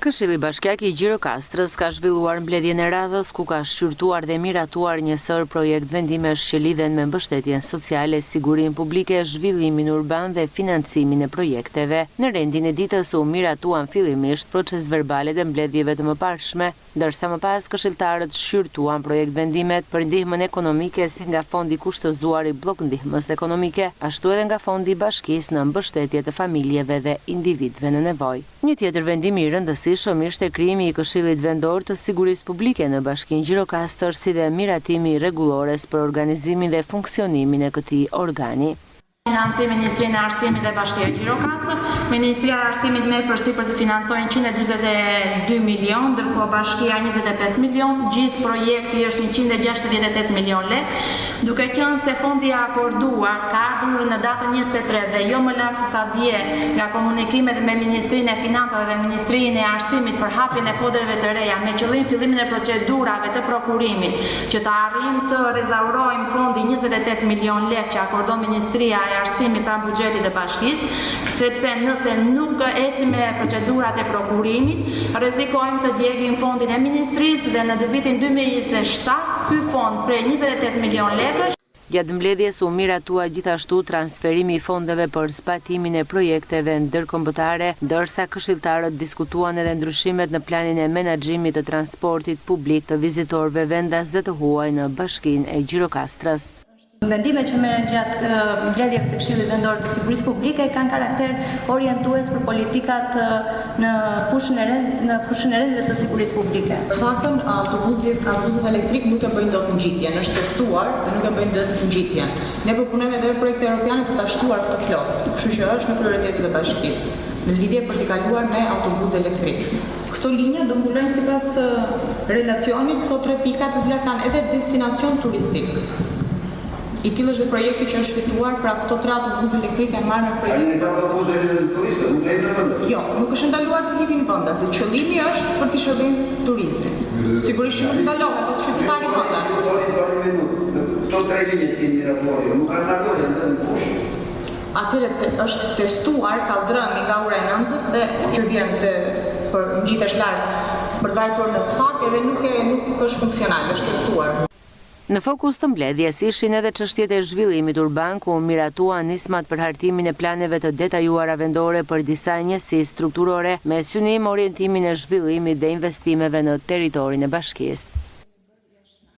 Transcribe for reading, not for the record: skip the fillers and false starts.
Këshilli Bashkiak i Gjirokastrës ka zhvilluar mbledhjen e radhës ku ka shqyrtuar dhe miratuar një sër projekt vendimesh që lidhen me mbështetjen sociale, sigurinë publike, zhvillimin urban dhe financimin e projekteve. Në rendin e ditës u miratuan fillimisht proces verbale dhe mbledhjeve të mëparshme, ndërsa më pas këshilltarët shqyrtuan projekt vendimet për ndihmën ekonomike si nga fondi kushtëzuar i blok ndihmës ekonomike, ashtu edhe nga fondi i bashkisë në mbështetje të familjeve dhe individëve në nevojë. Një tjetër vendim i rëndësishëm ishte krijimi i Këshillit Vendor të Sigurisë Publike në Bashkinë Gjirokastër, si dhe miratimi i rregullores për organizimin dhe funksionimin e këtij organi. Financimi Ministrinë e Arsimit dhe Bashkia e Gjirokastër. Ministria e Arsimit merr përsipër të financojnë 142 milion, ndërkohë Bashkia 25 milion, gjithë projekti është 168 milion lekë, duke qenë se fondi i akorduar ka ardhur në datën 23 dhe jo më lart se sa dje nga komunikimet me Ministrinë e Financave dhe Ministrinë e Arsimit për hapjen e kodeve të reja me qëllim fillimin e procedurave të prokurimit, që të arrijmë të rezervojmë fondi 28 milion lekë që akordon Ministria e Arsimit pranë buxhetit të bashkisë, sepse nëse nuk ecim me procedurat e prokurimit, rrezikojmë të djegim fondin e ministrisë dhe në vitin 2027 ky fond prej 28 milion lekësh. Gjatë mbledhjes u miratua gjithashtu transferimi i fondeve për zbatimin e projekteve ndërkombëtare, ndërsa këshilltarët diskutuan edhe ndryshimet në planin e menaxhimit të transportit publik të vizitorëve vendas dhe të huaj në Bashkinë e Gjirokastrës. Vendimet që merren gjatë mbledhjeve të Këshillit Vendor të Sigurisë Publike kanë karakter orientues për politikat në fushën e rendit të sigurisë publike. Faktën autobusët elektrik nuk e bëjnë dot ngjitjen, është testuar dhe nuk e bëjnë dot ngjitjen. Ne proponojmë edhe projekte europiane për ta shtuar këtë flotë, kështu që është në prioritetet e bashkisë, në lidhje për të kaluar me autobus elektrik. Këto linja do mbulojnë sipas relacionit këto 3 pika të cilat kanë edhe destinacion turistik. I tillë është projekti që është fituar pra këto 3 autobusë elektrike janë marrë në projekt. Tani këto autobusë turistë nuk e në vendas. Jo, nuk është ndaluar të hipin vendas. Qëllimi është për të shërbim turizmit. Sigurisht që nuk ndalohet as qytetari vendas. Këto 3 linje kemi miratuar, nuk kanë ndaluar janë në fushë. Atëherë është testuar kaldrëmi nga ora e 9-s dhe që vjen për ngjitesh lart për të vajtur në cfak edhe nuk është funksional, është testuar. Në fokus të mbledhjes ishin edhe çështjet e zhvillimit urban, ku miratuan nismat për hartimin e planeve të detajuara vendore për disa njësi strukturore me synim orientimin e zhvillimit dhe investimeve në territorin e bashkisë.